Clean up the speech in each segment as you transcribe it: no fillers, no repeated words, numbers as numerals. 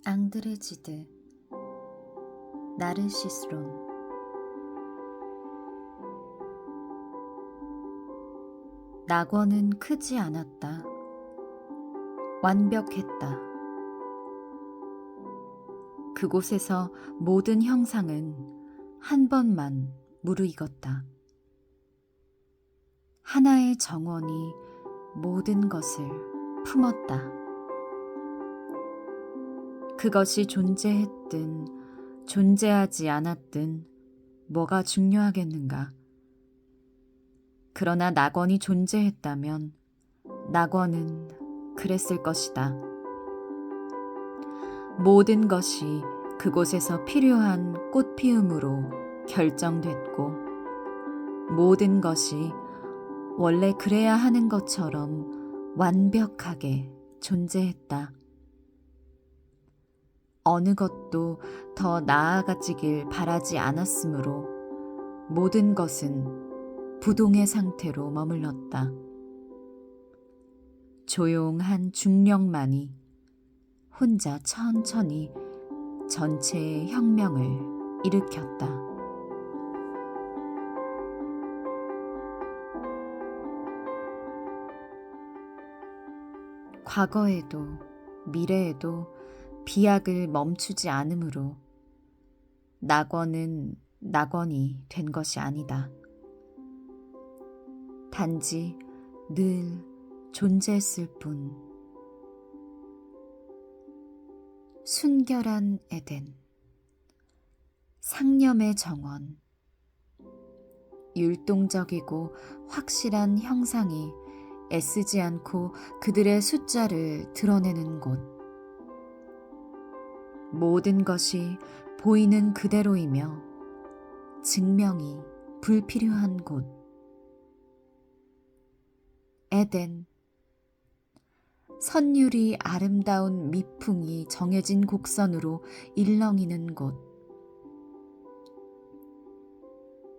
앙드레지드 나르시스론. 낙원은 크지 않았다. 완벽했다. 그곳에서 모든 형상은 한 번만 무르익었다. 하나의 정원이 모든 것을 품었다. 그것이 존재했든 존재하지 않았든 뭐가 중요하겠는가. 그러나 낙원이 존재했다면 낙원은 그랬을 것이다. 모든 것이 그곳에서 필요한 꽃피움으로 결정됐고, 모든 것이 원래 그래야 하는 것처럼 완벽하게 존재했다. 어느 것도 더 나아가지길 바라지 않았으므로 모든 것은 부동의 상태로 머물렀다. 조용한 중력만이 혼자 천천히 전체의 혁명을 일으켰다. 과거에도 미래에도 비약을 멈추지 않으므로 낙원은 낙원이 된 것이 아니다. 단지 늘 존재했을 뿐. 순결한 에덴, 상념의 정원, 율동적이고 확실한 형상이 애쓰지 않고 그들의 숫자를 드러내는 곳. 모든 것이 보이는 그대로이며 증명이 불필요한 곳. 에덴. 선율이 아름다운 미풍이 정해진 곡선으로 일렁이는 곳.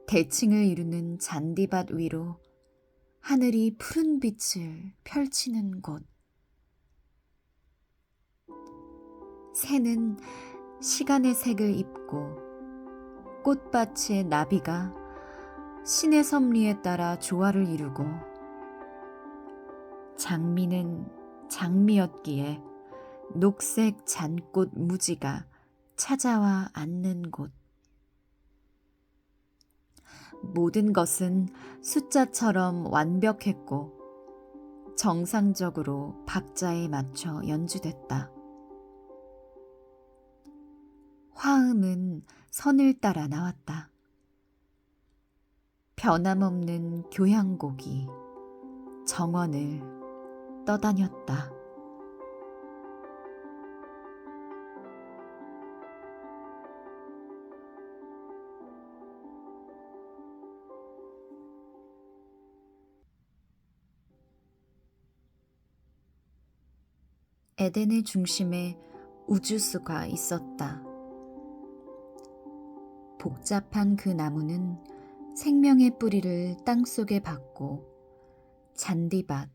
대칭을 이루는 잔디밭 위로 하늘이 푸른 빛을 펼치는 곳. 새는 시간의 색을 입고 꽃밭의 나비가 신의 섭리에 따라 조화를 이루고, 장미는 장미였기에 녹색 잔꽃 무지가 찾아와 앉는 곳. 모든 것은 숫자처럼 완벽했고 정상적으로 박자에 맞춰 연주됐다. 화음은 선을 따라 나왔다. 변함없는 교향곡이 정원을 떠다녔다. 에덴의 중심에 우주수가 있었다. 복잡한 그 나무는 생명의 뿌리를 땅속에 박고 잔디밭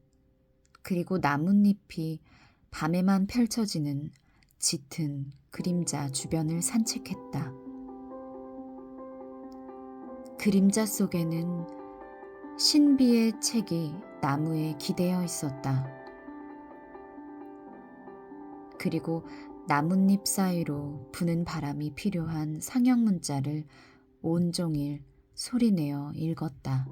그리고 나뭇잎이 밤에만 펼쳐지는 짙은 그림자 주변을 산책했다. 그림자 속에는 신비의 책이 나무에 기대어 있었다. 그리고 나뭇잎 사이로 부는 바람이 필요한 상형 문자를 온종일 소리내어 읽었다.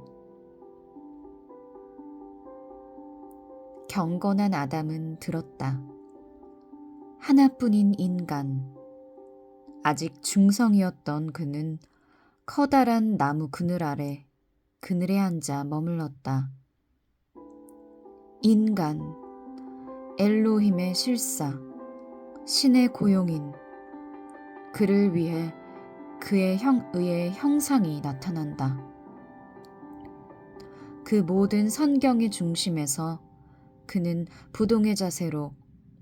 경건한 아담은 들었다. 하나뿐인 인간, 아직 중성이었던 그는 커다란 나무 그늘 아래 그늘에 앉아 머물렀다. 인간, 엘로힘의 실사, 신의 고용인, 그를 위해 그의 의의 형상이 나타난다. 그 모든 선경의 중심에서 그는 부동의 자세로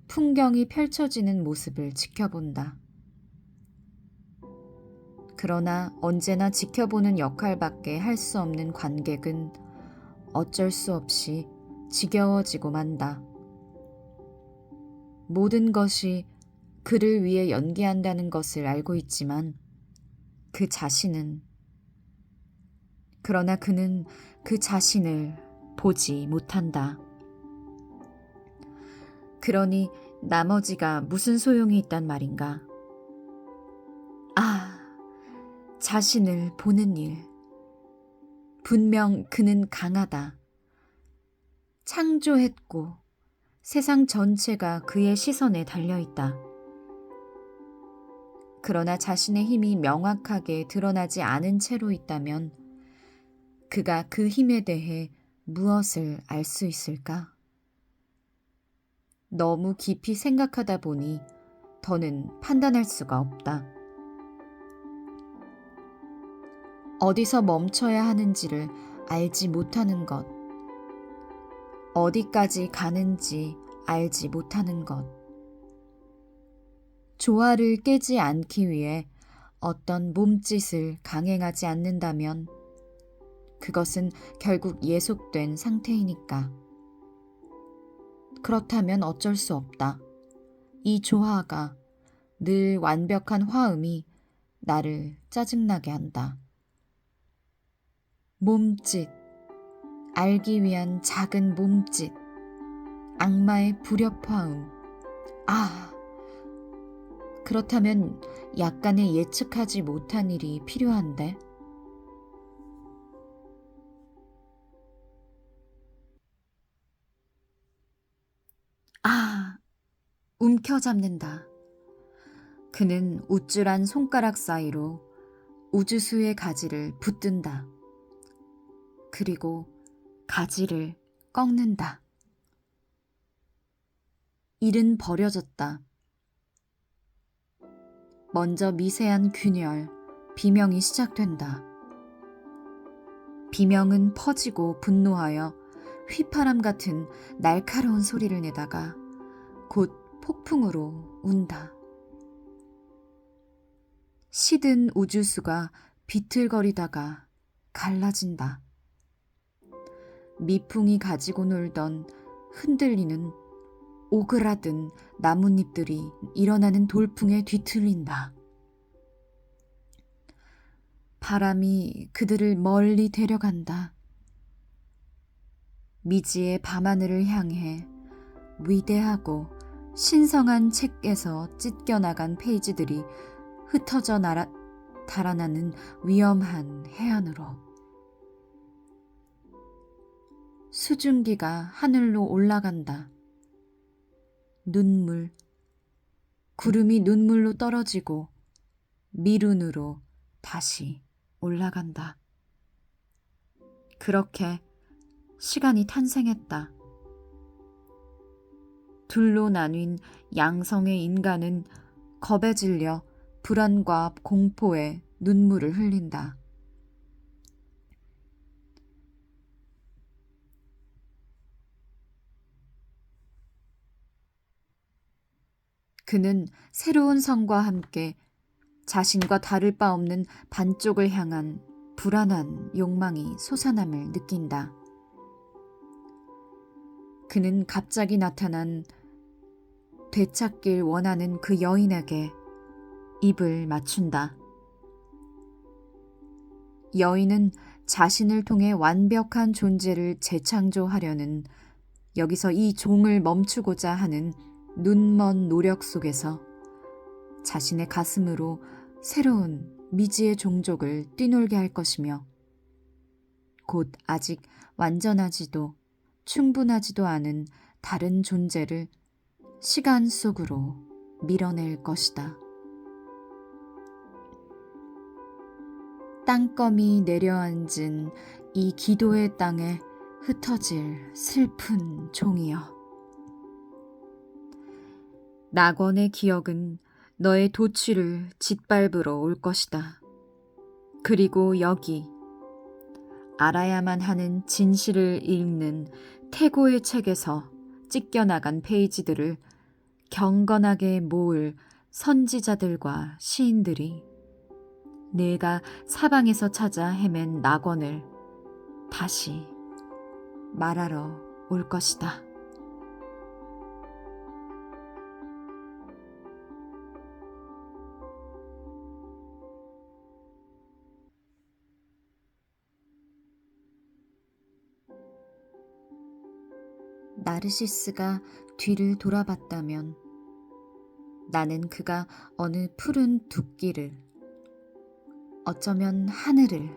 풍경이 펼쳐지는 모습을 지켜본다. 그러나 언제나 지켜보는 역할밖에 할 수 없는 관객은 어쩔 수 없이 지겨워지고 만다. 모든 것이 그를 위해 연기한다는 것을 알고 있지만 그러나 그는 그 자신을 보지 못한다. 그러니 나머지가 무슨 소용이 있단 말인가? 아, 자신을 보는 일. 분명 그는 강하다. 창조했고 세상 전체가 그의 시선에 달려있다. 그러나 자신의 힘이 명확하게 드러나지 않은 채로 있다면 그가 그 힘에 대해 무엇을 알 수 있을까? 너무 깊이 생각하다 보니 더는 판단할 수가 없다. 어디서 멈춰야 하는지를 알지 못하는 것, 어디까지 가는지 알지 못하는 것, 조화를 깨지 않기 위해 어떤 몸짓을 강행하지 않는다면 그것은 결국 예속된 상태이니까. 그렇다면 어쩔 수 없다. 이 조화가, 늘 완벽한 화음이 나를 짜증나게 한다. 몸짓, 알기 위한 작은 몸짓, 악마의 불협화음. 아, 그렇다면 약간의 예측하지 못한 일이 필요한데? 아, 움켜잡는다. 그는 우쭐한 손가락 사이로 우주수의 가지를 붙든다. 그리고 가지를 꺾는다. 일은 벌어졌다. 먼저 미세한 균열, 비명이 시작된다. 비명은 퍼지고 분노하여 휘파람 같은 날카로운 소리를 내다가 곧 폭풍으로 운다. 시든 우주수가 비틀거리다가 갈라진다. 미풍이 가지고 놀던 흔들리는 오그라든 나뭇잎들이 일어나는 돌풍에 뒤틀린다. 바람이 그들을 멀리 데려간다. 미지의 밤하늘을 향해 위대하고 신성한 책에서 찢겨나간 페이지들이 흩어져 달아나는 위험한 해안으로. 수증기가 하늘로 올라간다. 눈물, 구름이 눈물로 떨어지고 미룬으로 다시 올라간다. 그렇게 시간이 탄생했다. 둘로 나뉜 양성의 인간은 겁에 질려 불안과 공포에 눈물을 흘린다. 그는 새로운 성과 함께 자신과 다를 바 없는 반쪽을 향한 불안한 욕망이 솟아남을 느낀다. 그는 갑자기 나타난 되찾길 원하는 그 여인에게 입을 맞춘다. 여인은 자신을 통해 완벽한 존재를 재창조하려는 여기서 이 종을 멈추고자 하는 눈먼 노력 속에서 자신의 가슴으로 새로운 미지의 종족을 뛰놀게 할 것이며 곧 아직 완전하지도 충분하지도 않은 다른 존재를 시간 속으로 밀어낼 것이다. 땅거미 내려앉은 이 기도의 땅에 흩어질 슬픈 종이여. 낙원의 기억은 너의 도취를 짓밟으러 올 것이다. 그리고 여기 알아야만 하는 진실을 읽는 태고의 책에서 찢겨나간 페이지들을 경건하게 모을 선지자들과 시인들이 내가 사방에서 찾아 헤맨 낙원을 다시 말하러 올 것이다. 나르시스가 뒤를 돌아봤다면 나는 그가 어느 푸른 둑길을, 어쩌면 하늘을,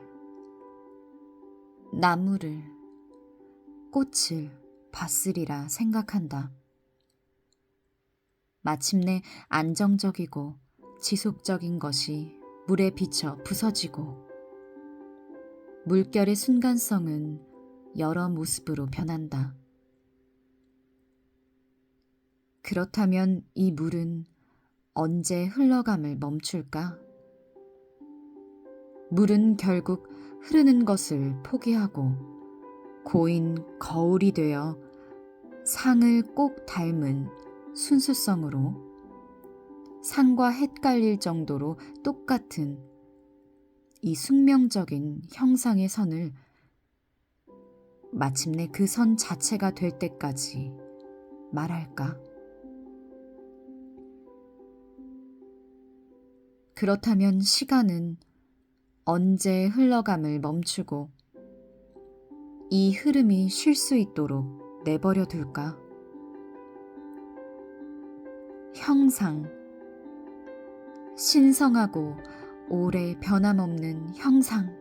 나무를, 꽃을 봤으리라 생각한다. 마침내 안정적이고 지속적인 것이 물에 비쳐 부서지고 물결의 순간성은 여러 모습으로 변한다. 그렇다면 이 물은 언제 흘러감을 멈출까? 물은 결국 흐르는 것을 포기하고 고인 거울이 되어 상을 꼭 닮은 순수성으로 상과 헷갈릴 정도로 똑같은 이 숙명적인 형상의 선을 마침내 그 선 자체가 될 때까지 말할까? 그렇다면 시간은 언제 흘러감을 멈추고 이 흐름이 쉴 수 있도록 내버려 둘까? 형상, 신성하고 오래 변함없는 형상.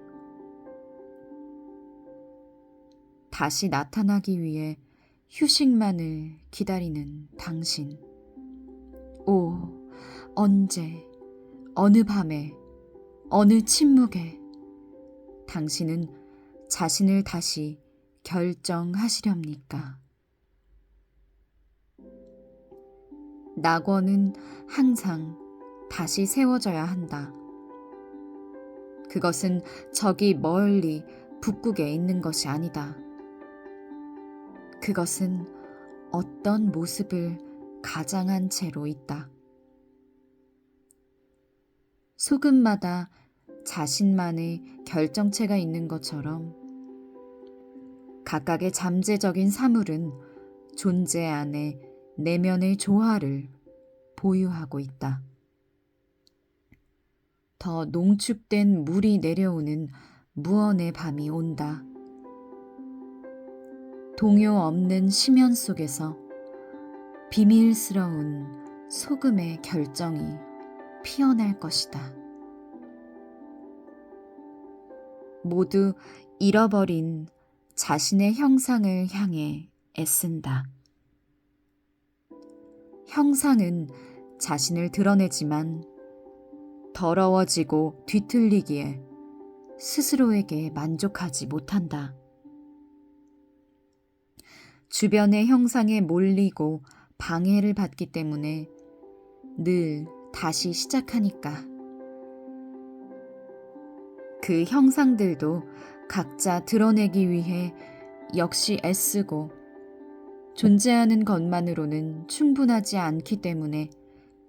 다시 나타나기 위해 휴식만을 기다리는 당신. 오, 언제, 어느 밤에, 어느 침묵에 당신은 자신을 다시 결정하시렵니까? 낙원은 항상 다시 세워져야 한다. 그것은 저기 멀리 북극에 있는 것이 아니다. 그것은 어떤 모습을 가장한 채로 있다. 소금마다 자신만의 결정체가 있는 것처럼 각각의 잠재적인 사물은 존재 안에 내면의 조화를 보유하고 있다. 더 농축된 물이 내려오는 무언의 밤이 온다. 동요 없는 심연 속에서 비밀스러운 소금의 결정이 피어날 것이다. 모두 잃어버린 자신의 형상을 향해 애쓴다. 형상은 자신을 드러내지만 더러워지고 뒤틀리기에 스스로에게 만족하지 못한다. 주변의 형상에 몰리고 방해를 받기 때문에 늘 다시 시작하니까. 그 형상들도 각자 드러내기 위해 역시 애쓰고 존재하는 것만으로는 충분하지 않기 때문에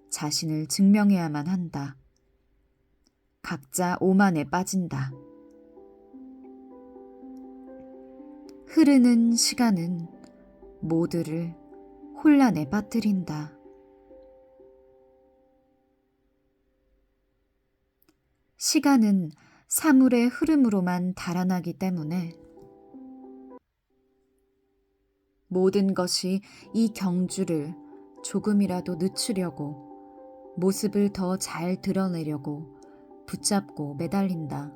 자신을 증명해야만 한다. 각자 오만에 빠진다. 흐르는 시간은 모두를 혼란에 빠뜨린다. 시간은 사물의 흐름으로만 달아나기 때문에 모든 것이 이 경주를 조금이라도 늦추려고 모습을 더 잘 드러내려고 붙잡고 매달린다.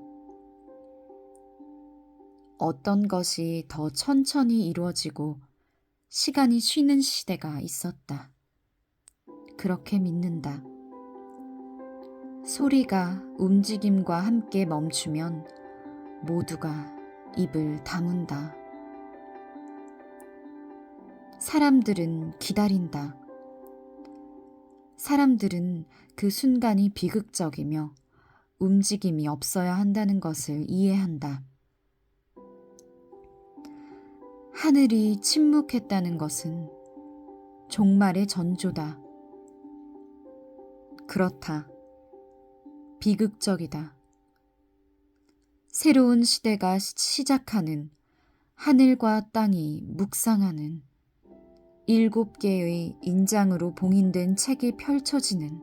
어떤 것이 더 천천히 이루어지고 시간이 쉬는 시대가 있었다. 그렇게 믿는다. 소리가 움직임과 함께 멈추면 모두가 입을 다문다. 사람들은 기다린다. 사람들은 그 순간이 비극적이며 움직임이 없어야 한다는 것을 이해한다. 하늘이 침묵했다는 것은 종말의 전조다. 그렇다. 비극적이다. 새로운 시대가 시작하는 하늘과 땅이 묵상하는 7개의 인장으로 봉인된 책이 펼쳐지는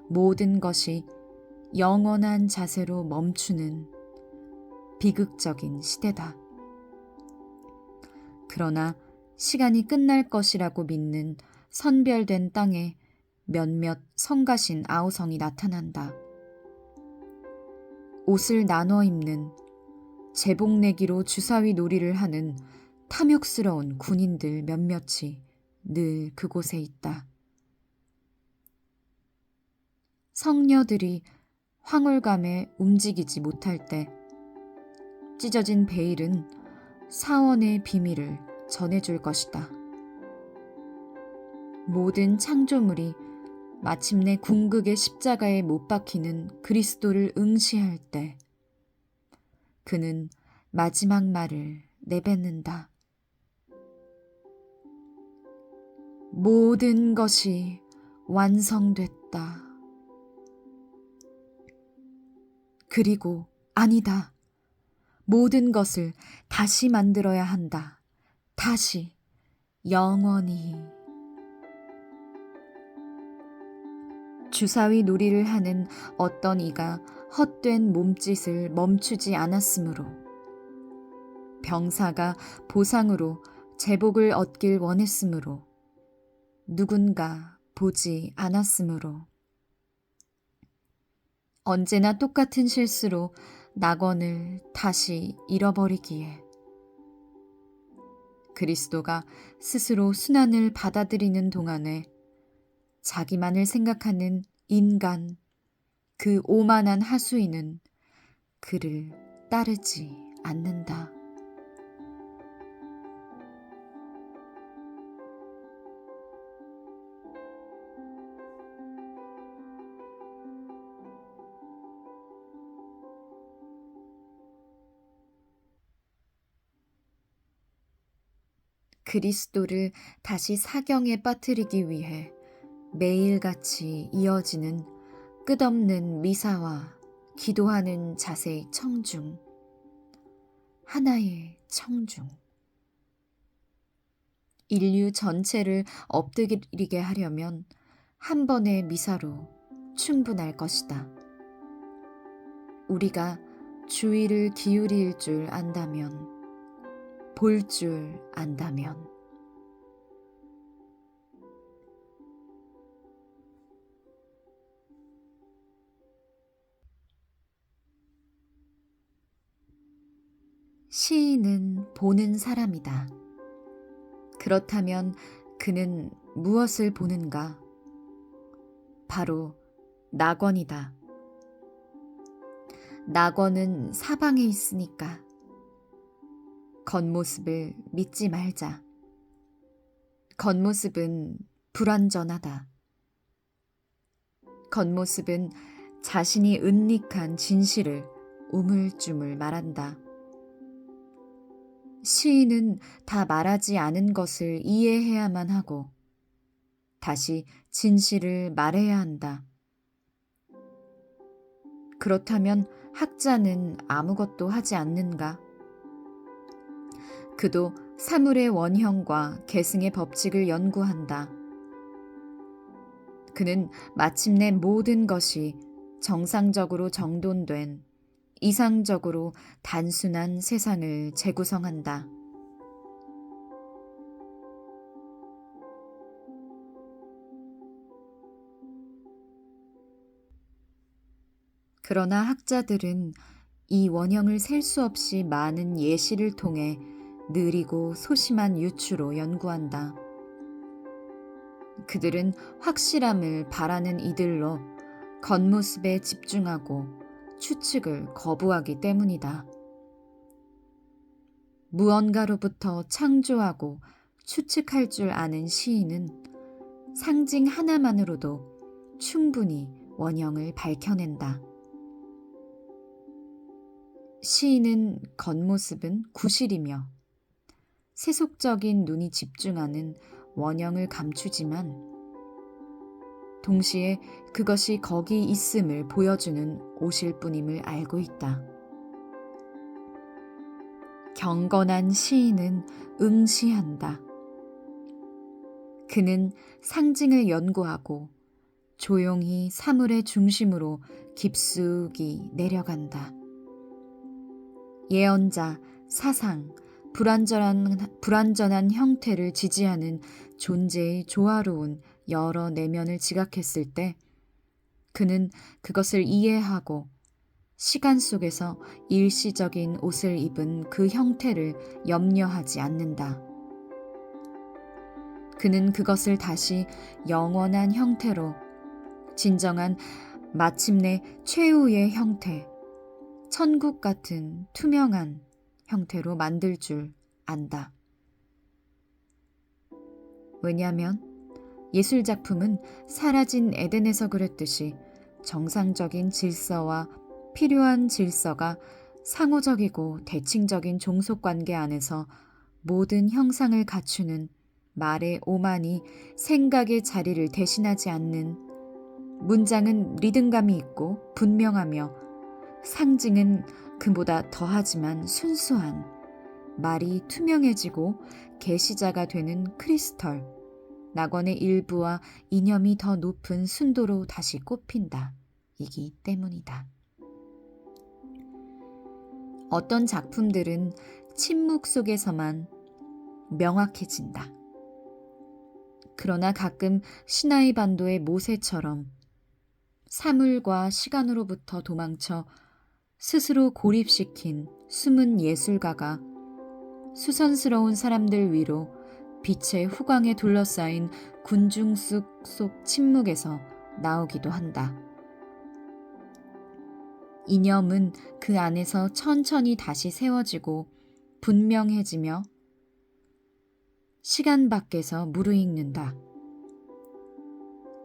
모든 것이 영원한 자세로 멈추는 비극적인 시대다. 그러나 시간이 끝날 것이라고 믿는 선별된 땅에 몇몇 성가신 아우성이 나타난다. 옷을 나눠 입는, 제복내기로 주사위 놀이를 하는 탐욕스러운 군인들 몇몇이 늘 그곳에 있다. 성녀들이 황홀감에 움직이지 못할 때 찢어진 베일은 사원의 비밀을 전해줄 것이다. 모든 창조물이 마침내 궁극의 십자가에 못 박히는 그리스도를 응시할 때 그는 마지막 말을 내뱉는다. 모든 것이 완성됐다. 그리고 아니다. 모든 것을 다시 만들어야 한다. 다시, 영원히. 주사위 놀이를 하는 어떤 이가 헛된 몸짓을 멈추지 않았으므로, 병사가 보상으로 제복을 얻길 원했으므로, 누군가 보지 않았으므로, 언제나 똑같은 실수로 낙원을 다시 잃어버리기에, 그리스도가 스스로 순환을 받아들이는 동안에 자기만을 생각하는 인간, 그 오만한 하수인은 그를 따르지 않는다. 그리스도를 다시 사경에 빠뜨리기 위해 매일같이 이어지는 끝없는 미사와 기도하는 자세의 청중, 하나의 청중. 인류 전체를 엎드리게 하려면 한 번의 미사로 충분할 것이다. 우리가 주의를 기울일 줄 안다면, 볼 줄 안다면. 시인은 보는 사람이다. 그렇다면 그는 무엇을 보는가? 바로 낙원이다. 낙원은 사방에 있으니까. 겉모습을 믿지 말자. 겉모습은 불완전하다. 겉모습은 자신이 은닉한 진실을 우물쭈물 말한다. 시인은 다 말하지 않은 것을 이해해야만 하고 다시 진실을 말해야 한다. 그렇다면 학자는 아무것도 하지 않는가? 그도 사물의 원형과 계승의 법칙을 연구한다. 그는 마침내 모든 것이 정상적으로 정돈된 이상적으로 단순한 세상을 재구성한다. 그러나 학자들은 이 원형을 셀 수 없이 많은 예시를 통해 느리고 소심한 유추로 연구한다. 그들은 확실함을 바라는 이들로 겉모습에 집중하고 추측을 거부하기 때문이다. 무언가로부터 창조하고 추측할 줄 아는 시인은 상징 하나만으로도 충분히 원형을 밝혀낸다. 시인은 겉모습은 구실이며 세속적인 눈이 집중하는 원형을 감추지만 동시에 그것이 거기 있음을 보여주는 옷일 뿐임을 알고 있다. 경건한 시인은 응시한다. 그는 상징을 연구하고 조용히 사물의 중심으로 깊숙이 내려간다. 예언자, 사상, 불완전한 형태를 지지하는 존재의 조화로운 여러 내면을 지각했을 때 그는 그것을 이해하고 시간 속에서 일시적인 옷을 입은 그 형태를 염려하지 않는다. 그는 그것을 다시 영원한 형태로 진정한 마침내 최후의 형태, 천국 같은 투명한 형태로 만들 줄 안다. 왜냐하면 예술작품은 사라진 에덴에서 그랬듯이 정상적인 질서와 필요한 질서가 상호적이고 대칭적인 종속관계 안에서 모든 형상을 갖추는 말의 오만이 생각의 자리를 대신하지 않는 문장은 리듬감이 있고 분명하며 상징은 그보다 더하지만 순수한 말이 투명해지고 계시자가 되는 크리스털, 낙원의 일부와 이념이 더 높은 순도로 다시 꼽힌다. 이기 때문이다. 어떤 작품들은 침묵 속에서만 명확해진다. 그러나 가끔 시나이 반도의 모세처럼 사물과 시간으로부터 도망쳐 스스로 고립시킨 숨은 예술가가 수선스러운 사람들 위로 빛의 후광에 둘러싸인 군중숲 속 침묵에서 나오기도 한다. 이념은 그 안에서 천천히 다시 세워지고 분명해지며 시간 밖에서 무르익는다.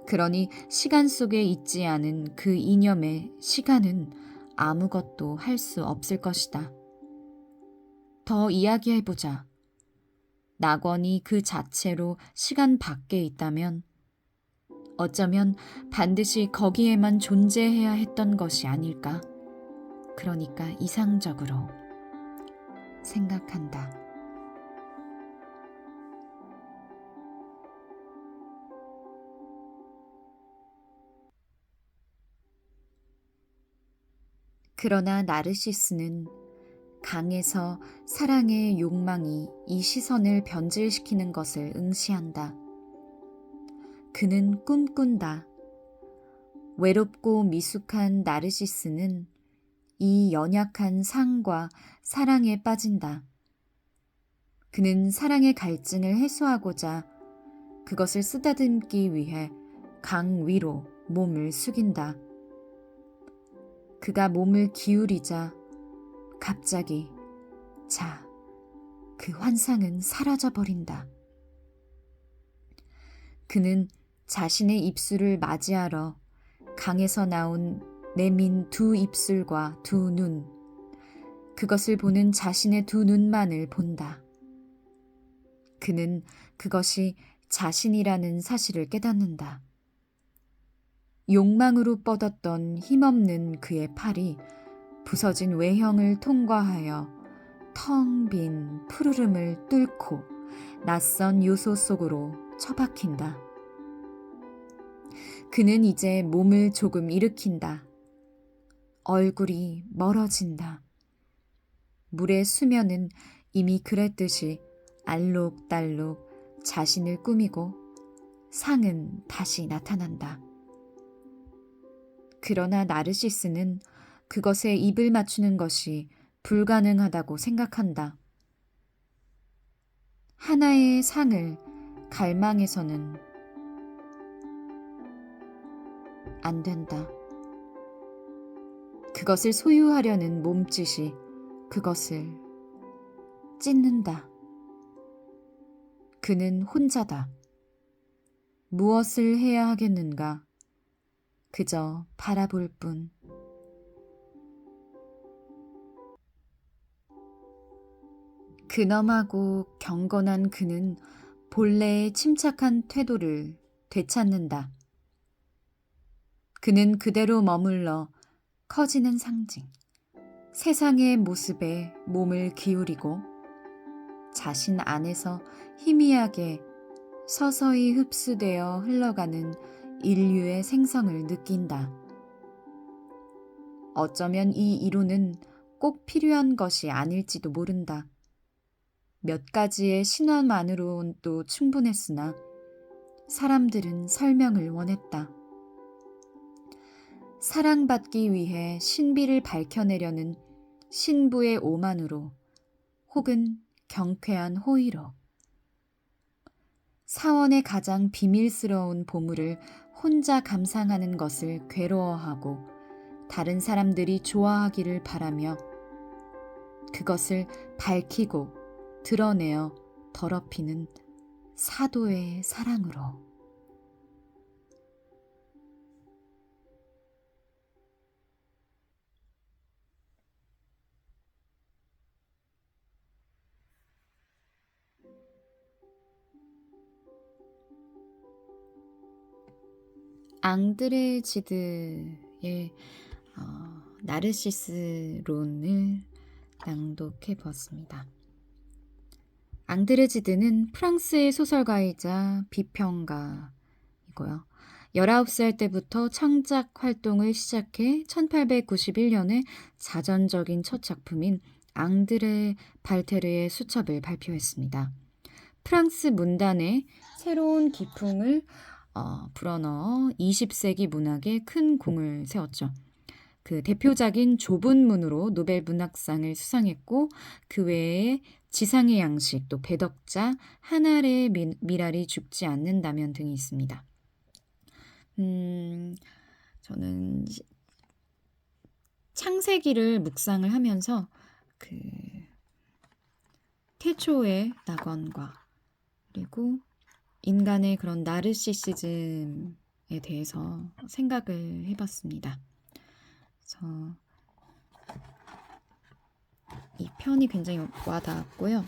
그러니 시간 속에 있지 않은 그 이념의 시간은 아무것도 할 수 없을 것이다. 더 이야기해보자. 낙원이 그 자체로 시간 밖에 있다면 어쩌면 반드시 거기에만 존재해야 했던 것이 아닐까. 그러니까 이상적으로 생각한다. 그러나 나르시스는 강에서 사랑의 욕망이 이 시선을 변질시키는 것을 응시한다. 그는 꿈꾼다. 외롭고 미숙한 나르시스는 이 연약한 상과 사랑에 빠진다. 그는 사랑의 갈증을 해소하고자 그것을 쓰다듬기 위해 강 위로 몸을 숙인다. 그가 몸을 기울이자 갑자기 그 환상은 사라져버린다. 그는 자신의 입술을 맞이하러 강에서 나온 내민 두 입술과 두 눈, 그것을 보는 자신의 두 눈만을 본다. 그는 그것이 자신이라는 사실을 깨닫는다. 욕망으로 뻗었던 힘없는 그의 팔이 부서진 외형을 통과하여 텅 빈 푸르름을 뚫고 낯선 요소 속으로 처박힌다. 그는 이제 몸을 조금 일으킨다. 얼굴이 멀어진다. 물의 수면은 이미 그랬듯이 알록달록 자신을 꾸미고 상은 다시 나타난다. 그러나 나르시스는 그것에 입을 맞추는 것이 불가능하다고 생각한다. 하나의 상을 갈망해서는 안 된다. 그것을 소유하려는 몸짓이 그것을 찢는다. 그는 혼자다. 무엇을 해야 하겠는가? 그저 바라볼 뿐. 근엄하고 경건한 그는 본래의 침착한 태도를 되찾는다. 그는 그대로 머물러 커지는 상징, 세상의 모습에 몸을 기울이고 자신 안에서 희미하게 서서히 흡수되어 흘러가는 인류의 생성을 느낀다. 어쩌면 이 이론은 꼭 필요한 것이 아닐지도 모른다. 몇 가지의 신화만으로도 충분했으나 사람들은 설명을 원했다. 사랑받기 위해 신비를 밝혀내려는 신부의 오만으로 혹은 경쾌한 호의로 사원의 가장 비밀스러운 보물을 혼자 감상하는 것을 괴로워하고 다른 사람들이 좋아하기를 바라며 그것을 밝히고 드러내어 더럽히는 사도의 사랑으로. 앙드레지드의 나르시스론을 낭독해 보았습니다. 앙드레지드는 프랑스의 소설가이자 비평가이고요. 19살 때부터 창작 활동을 시작해 1891년에 자전적인 첫 작품인 앙드레 발테르의 수첩을 발표했습니다. 프랑스 문단에 새로운 기풍을 불어넣어 20세기 문학에 큰 공을 세웠죠. 그 대표작인 좁은 문으로 노벨 문학상을 수상했고 그 외에 지상의 양식, 또 배덕자, 한 알의 미랄이 죽지 않는다면 등이 있습니다. 저는 창세기를 묵상을 하면서 그 태초의 낙원과 그리고 인간의 그런 나르시시즘에 대해서 생각을 해봤습니다. 그래서 이 편이 굉장히 와닿았고요.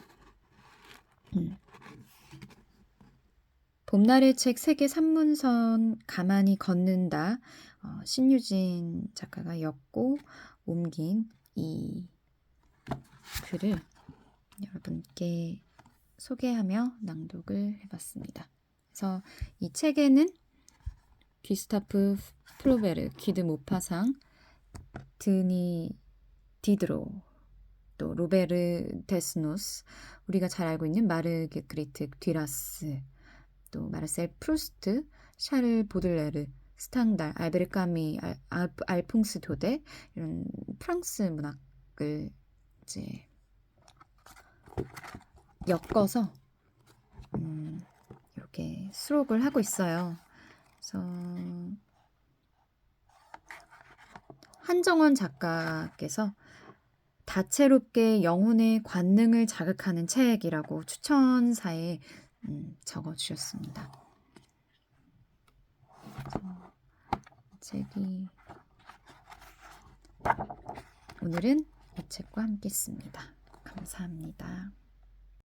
봄날의 책 세계 산문선 가만히 걷는다. 신유진 작가가 엮고 옮긴 이 글을 여러분께 소개하며 낭독을 해봤습니다. 그래서 이 책에는 귀스타프 플로베르, 기드 모파상, 드니 디드로, 또 로베르 데스노스, 우리가 잘 알고 있는 마르게리트 듀라스, 또 마르셀 프루스트, 샤를 보들레르, 스탕달, 알베르 까미, 알퐁스 도데 이런 프랑스 문학을 이제 엮어서 이렇게 수록을 하고 있어요. 그래서 한정원 작가께서 다채롭게 영혼의 관능을 자극하는 책이라고 추천사에 적어주셨습니다. 책이 오늘은 이 책과 함께 했습니다. 감사합니다.